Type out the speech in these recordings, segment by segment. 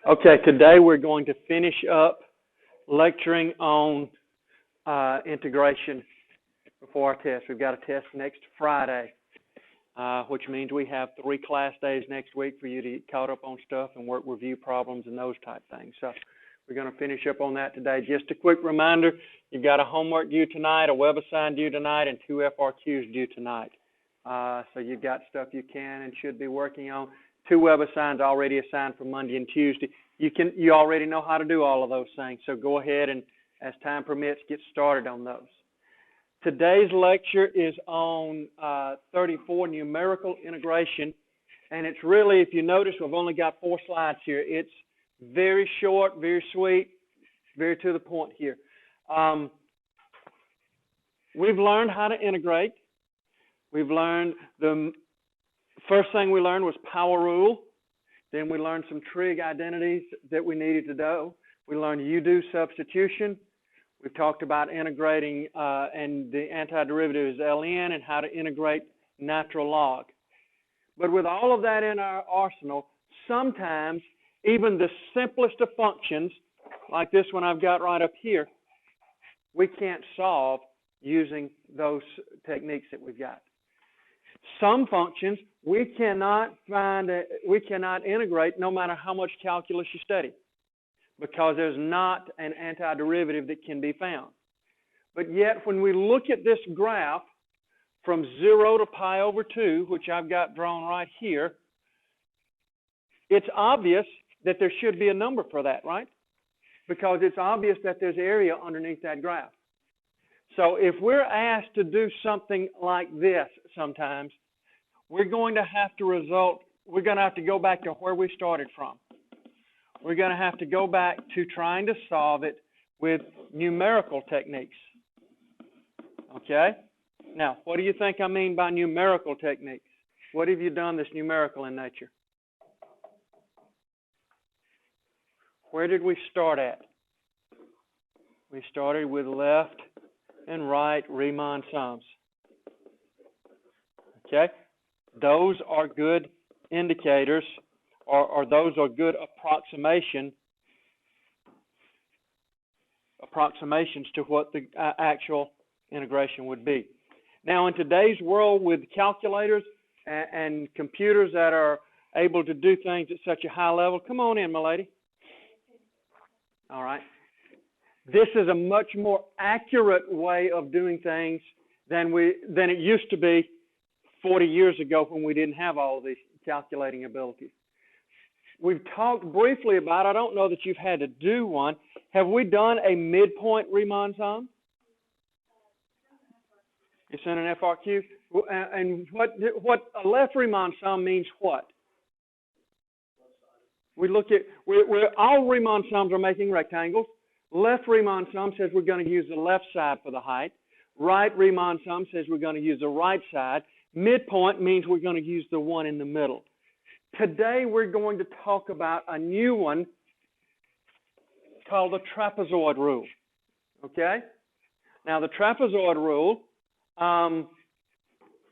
Okay, today we're going to finish up lecturing on integration before our test. We've got a test next Friday, which means we have 3 class days next week for you to get caught up on stuff and work review problems and those type things. So we're going to finish up on that today. Just a quick reminder, you've got a homework due tonight, a web assign due tonight, and 2 FRQs due tonight. So you've got stuff you can and should be working on. 2 web assigns already assigned for Monday and Tuesday. You already know how to do all of those things, so go ahead and, as time permits, get started on those. Today's lecture is on 34, numerical integration, and it's really, if you notice, we've only got 4 slides here. It's very short, very sweet, very to the point here. We've learned how to integrate. We've learned the first thing we learned was power rule. Then we learned some trig identities that we needed to know. We learned you-do substitution. We've talked about integrating and the antiderivative is ln and how to integrate natural log. But with all of that in our arsenal, sometimes even the simplest of functions, like this one I've got right up here, we can't solve using those techniques that we've got. Some functions we cannot integrate no matter how much calculus you study, because there's not an antiderivative that can be found. But yet when we look at this graph from 0 to pi over 2, which I've got drawn right here, it's obvious that there should be a number for that, right? Because it's obvious that there's area underneath that graph. So if we're asked to do something like this sometimes, we're going to have to go back to where we started from. We're going to have to go back to trying to solve it with numerical techniques. Okay? Now, what do you think I mean by numerical techniques? What have you done that's numerical in nature? Where did we start at? We started with left and right Riemann sums. Okay? Those are good indicators, or those are good approximations to what the actual integration would be. Now, in today's world with calculators and computers that are able to do things at such a high level, come on in, my lady. All right. This is a much more accurate way of doing things than it used to be 40 years ago when we didn't have all of these calculating abilities. We've talked briefly about, I don't know that you've had to do one. Have we done a midpoint Riemann sum? It's in an FRQ. And what a left Riemann sum means what? We look at, all Riemann sums are making rectangles. Left Riemann sum says we're going to use the left side for the height. Right Riemann sum says we're going to use the right side. Midpoint means we're going to use the one in the middle. Today we're going to talk about a new one called the trapezoid rule. Okay? Now the trapezoid rule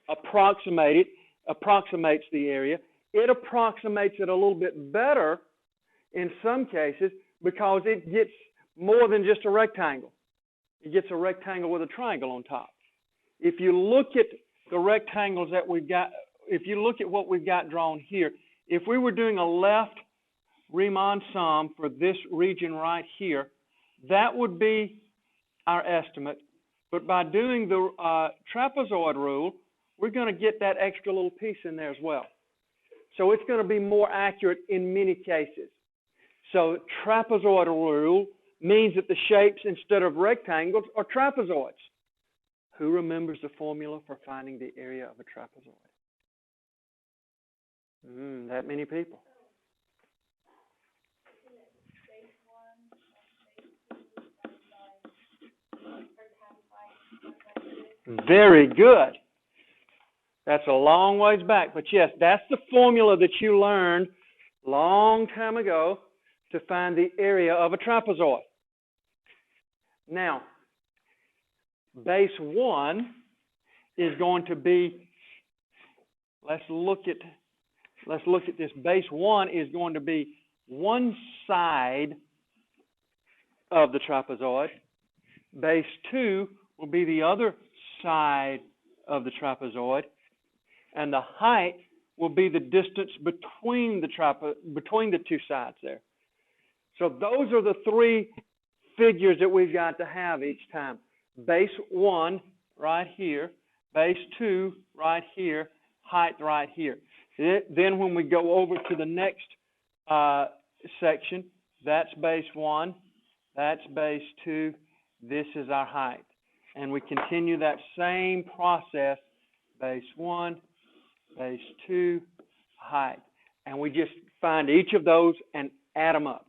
approximates the area. It approximates it a little bit better in some cases because it gets more than just a rectangle. It gets a rectangle with a triangle on top. If you look at the rectangles that we've got, if you look at what we've got drawn here, if we were doing a left Riemann sum for this region right here, that would be our estimate. But by doing the trapezoid rule, we're going to get that extra little piece in there as well. So it's going to be more accurate in many cases. So trapezoid rule means that the shapes instead of rectangles are trapezoids. Who remembers the formula for finding the area of a trapezoid? That many people. Very good. That's a long ways back. But yes, that's the formula that you learned a long time ago to find the area of a trapezoid. Now, base 1 is going to be, let's look at this. Base 1 is going to be one side of the trapezoid. Base 2 will be the other side of the trapezoid. And the height will be the distance between the two sides there. So those are the three figures that we've got to have each time. Base 1 right here, base 2 right here, height right here. Then when we go over to the next section, that's base 1, that's base 2, this is our height. And we continue that same process, base 1, base 2, height. And we just find each of those and add them up.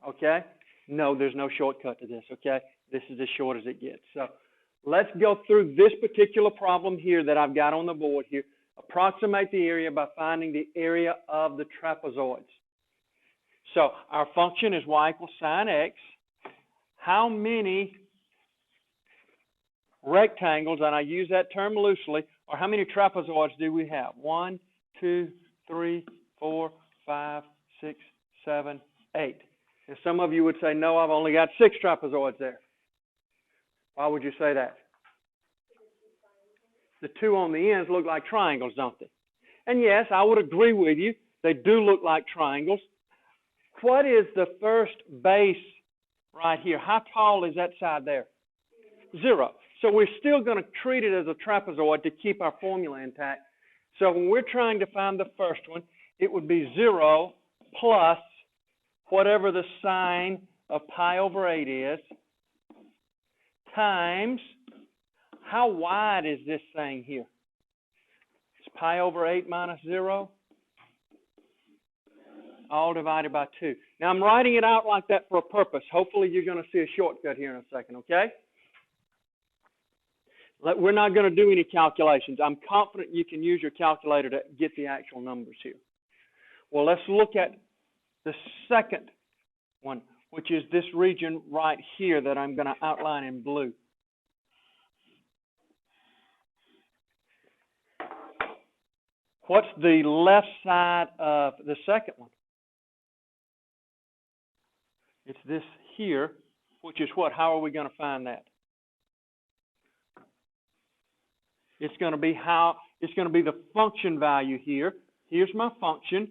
Okay? No, there's no shortcut to this, okay? This is as short as it gets. So let's go through this particular problem here that I've got on the board here. Approximate the area by finding the area of the trapezoids. So our function is y equals sine x. How many rectangles, and I use that term loosely, or how many trapezoids do we have? 1, 2, 3, 4, 5, 6, 7, 8. And some of you would say, no, I've only got 6 trapezoids there. Why would you say that? The 2 on the ends look like triangles, don't they? And yes, I would agree with you. They do look like triangles. What is the first base right here? How tall is that side there? 0. So we're still going to treat it as a trapezoid to keep our formula intact. So when we're trying to find the first one, it would be 0 plus whatever the sine of pi over 8 is, times, how wide is this thing here? It's pi over 8 minus 0, all divided by 2. Now I'm writing it out like that for a purpose. Hopefully you're going to see a shortcut here in a second, okay? We're not going to do any calculations. I'm confident you can use your calculator to get the actual numbers here. Well, let's look at the second one, which is this region right here that I'm going to outline in blue. What's the left side of the second one? It's this here, which is what? How are we going to find that? It's going to be the function value here. Here's my function.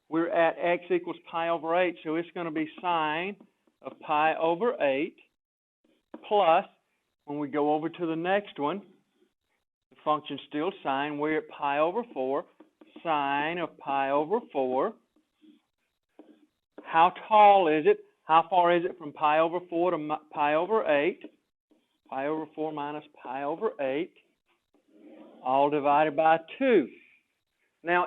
We're at x equals pi over 8, so it's going to be sine of pi over 8 plus, when we go over to the next one, the function's still sine. We're at pi over 4, sine of pi over 4. How tall is it? How far is it from pi over 4 to pi over 8? Pi over 4 minus pi over 8, all divided by 2. Now,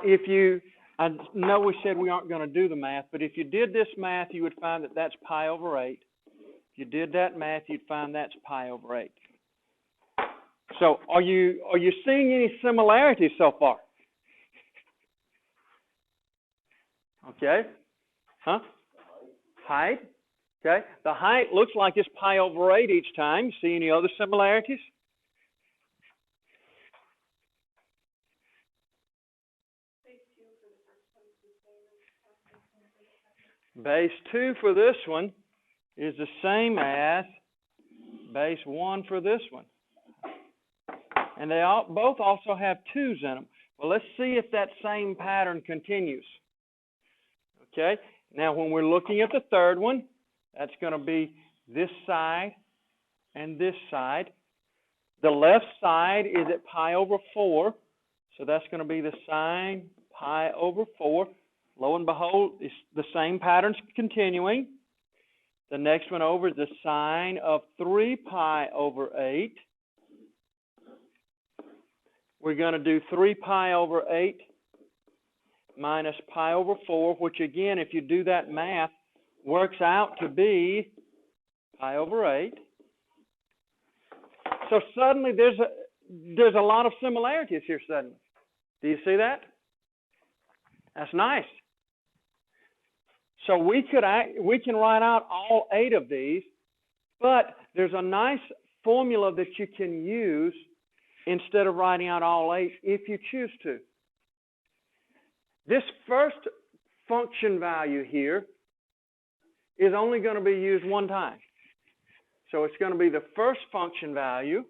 I know we said we aren't going to do the math, but if you did this math, you would find that that's pi over 8. If you did that math, you'd find that's pi over 8. So, are you seeing any similarities so far? Okay. Huh? Height. Okay. The height looks like it's pi over 8 each time. See any other similarities? Base 2 for this one is the same as base 1 for this one. And they both also have 2's in them. Well, let's see if that same pattern continues. Okay? Now, when we're looking at the third one, that's going to be this side and this side. The left side is at pi over 4, so that's going to be the sine pi over 4. Lo and behold, it's the same pattern's continuing. The next one over is the sine of 3 pi over 8. We're going to do 3 pi over 8 minus pi over 4, which again, if you do that math, works out to be pi over 8. So suddenly there's a lot of similarities here suddenly. Do you see that? That's nice. So we can write out all 8 of these, but there's a nice formula that you can use instead of writing out all 8 if you choose to. This first function value here is only going to be used one time. So it's going to be the first function value.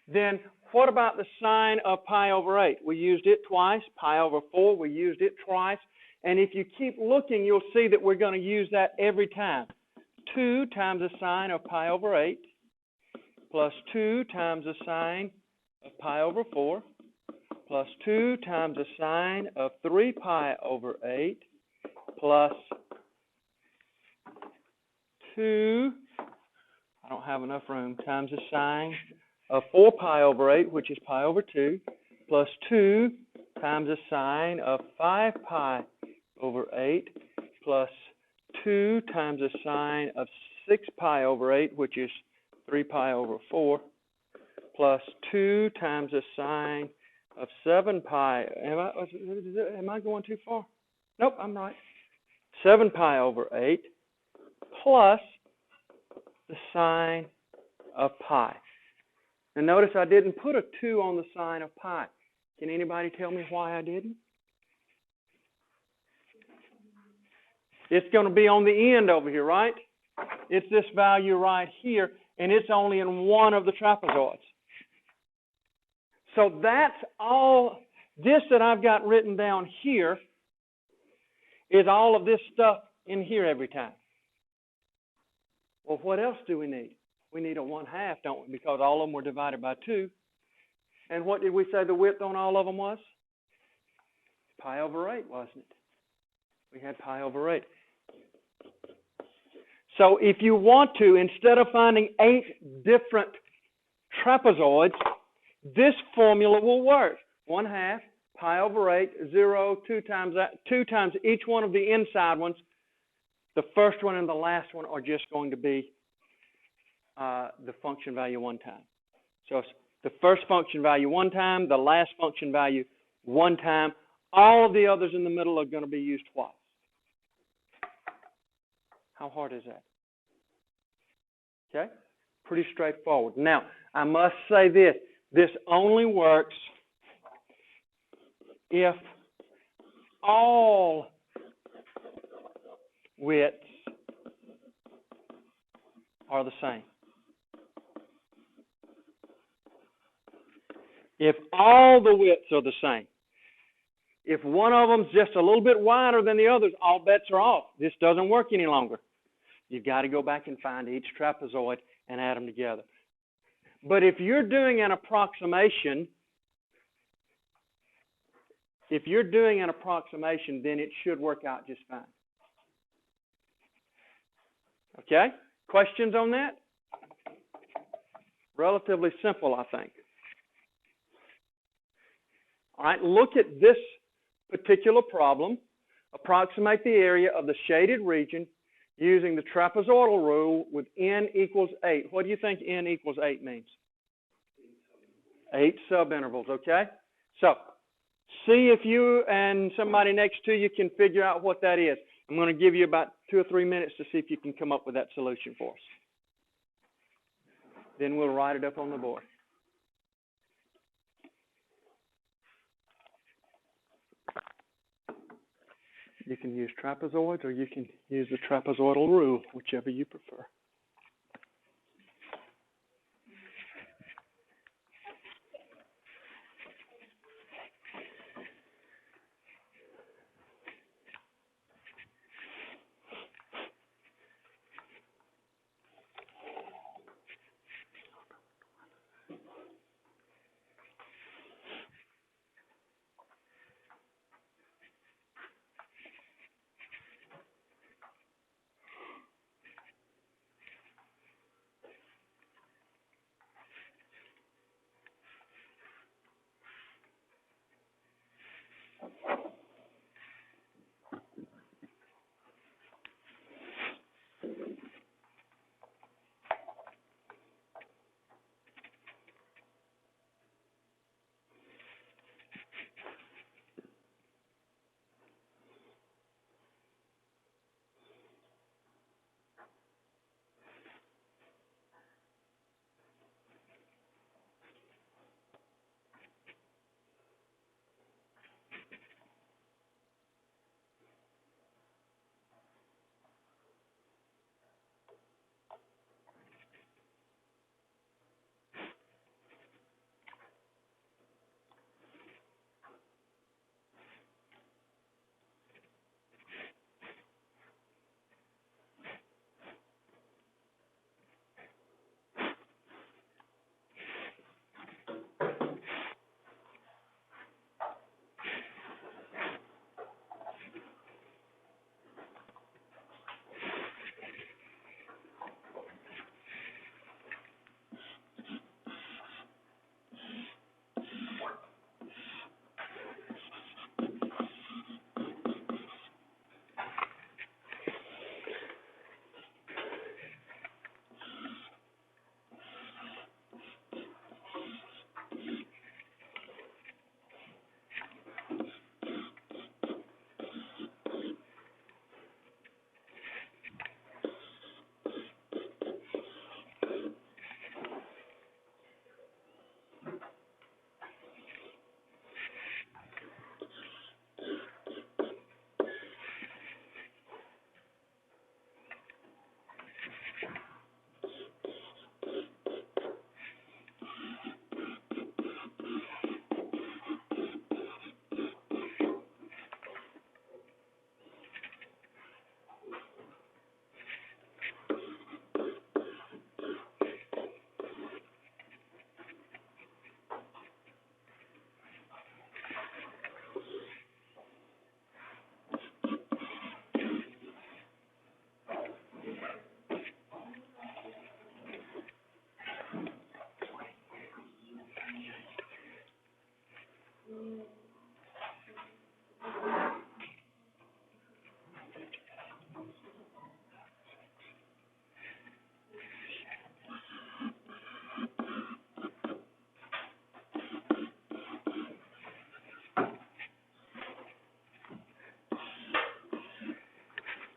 Then what about the sine of pi over 8? We used it twice. Pi over 4, we used it twice. And if you keep looking, you'll see that we're going to use that every time. 2 times the sine of pi over 8 plus 2 times the sine of pi over 4 plus 2 times the sine of 3 pi over 8 plus 2, I don't have enough room, times the sine of 4 pi over 8, which is pi over 2, plus 2 times the sine of 5 pi over 8, plus 2 times the sine of 6 pi over 8, which is 3 pi over 4, plus 2 times the sine of 7 pi. Am I going too far? Nope, I'm right. 7 pi over 8 plus the sine of pi. And notice I didn't put a 2 on the sine of pi. Can anybody tell me why I didn't? It's going to be on the end over here, right? It's this value right here, and it's only in one of the trapezoids. So that's all. This that I've got written down here is all of this stuff in here every time. Well, what else do we need? We need a 1/2, don't we? Because all of them were divided by 2. And what did we say the width on all of them was? Pi over 8, wasn't it? We had pi over 8. So if you want to, instead of finding 8 different trapezoids, this formula will work. 1/2 pi over 8, 0, 2 times that, 2 times each one of the inside ones. The first one and the last one are just going to be the function value one time. So it's the first function value one time, the last function value one time. All of the others in the middle are going to be used twice. How hard is that? Okay? Pretty straightforward. Now, I must say this. This only works if all widths are the same. If all the widths are the same. If one of them's just a little bit wider than the others, all bets are off. This doesn't work any longer. You've got to go back and find each trapezoid and add them together. But if you're doing an approximation, then it should work out just fine. Okay? Questions on that? Relatively simple, I think. All right, look at this particular problem. Approximate the area of the shaded region using the trapezoidal rule with n equals 8. What do you think n equals 8 means? 8 subintervals, okay? So, see if you and somebody next to you can figure out what that is. I'm going to give you about 2 or 3 minutes to see if you can come up with that solution for us. Then we'll write it up on the board. You can use trapezoids or you can use the trapezoidal rule, whichever you prefer.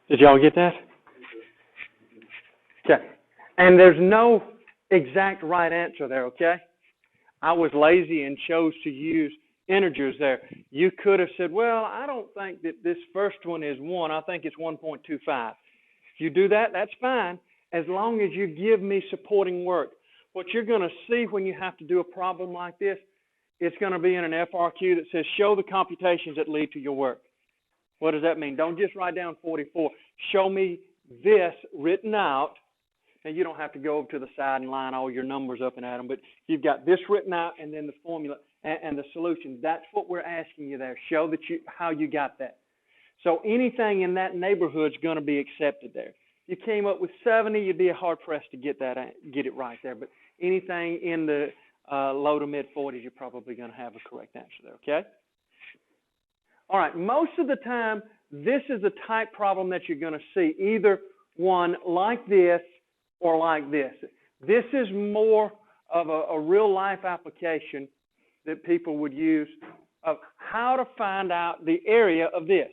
Did y'all get that? Okay. And there's no exact right answer there, okay? I was lazy and chose to use integers there. You could have said, well, I don't think that this first one is 1. I think it's 1.25. If you do that, that's fine, as long as you give me supporting work. What you're going to see when you have to do a problem like this, it's going to be in an FRQ that says, show the computations that lead to your work. What does that mean? Don't just write down 44. Show me this written out. Now, you don't have to go over to the side and line all your numbers up and add them, but you've got this written out and then the formula and the solution. That's what we're asking you there. Show that how you got that. So anything in that neighborhood is going to be accepted there. If you came up with 70, you'd be hard-pressed to get it right there. But anything in the low to mid-40s, you're probably going to have a correct answer there, okay? All right, most of the time, this is the type problem that you're going to see, either one like this or like this. This is more of a real-life application that people would use of how to find out the area of this.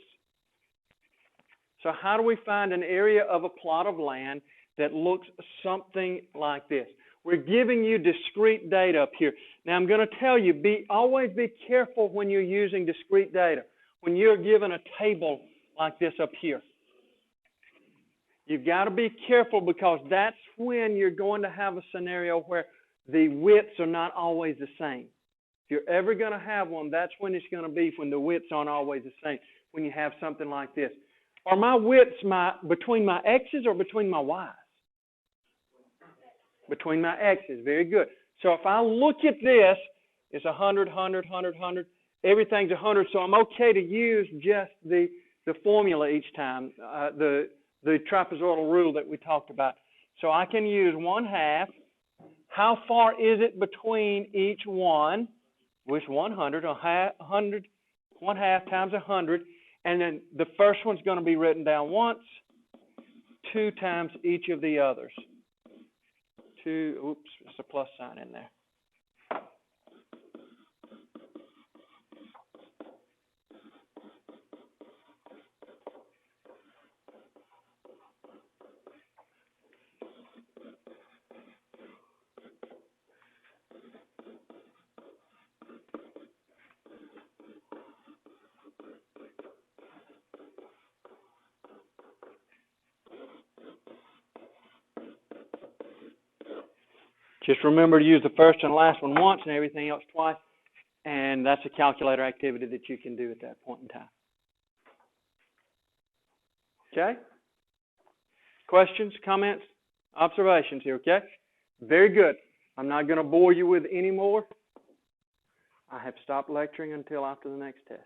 So how do we find an area of a plot of land that looks something like this? We're giving you discrete data up here. Now, I'm going to tell you, always be careful when you're using discrete data. When you're given a table like this up here, you've got to be careful because that's when you're going to have a scenario where the widths are not always the same. If you're ever going to have one, that's when it's going to be, when the widths aren't always the same, when you have something like this. Are my widths between my x's or between my y's? Between my x's. Very good. So if I look at this, it's 100, 100, 100, 100. Everything's 100, so I'm okay to use just the formula each time, the trapezoidal rule that we talked about. So I can use 1/2. How far is it between each one? Which 100, 100, 1/2 times 100. And then the first one's going to be written down once, 2 times each of the others. 2, oops, there's a plus sign in there. Just remember to use the first and last one once and everything else twice, and that's a calculator activity that you can do at that point in time. Okay? Questions, comments, observations here, okay? Very good. I'm not going to bore you with any more. I have stopped lecturing until after the next test.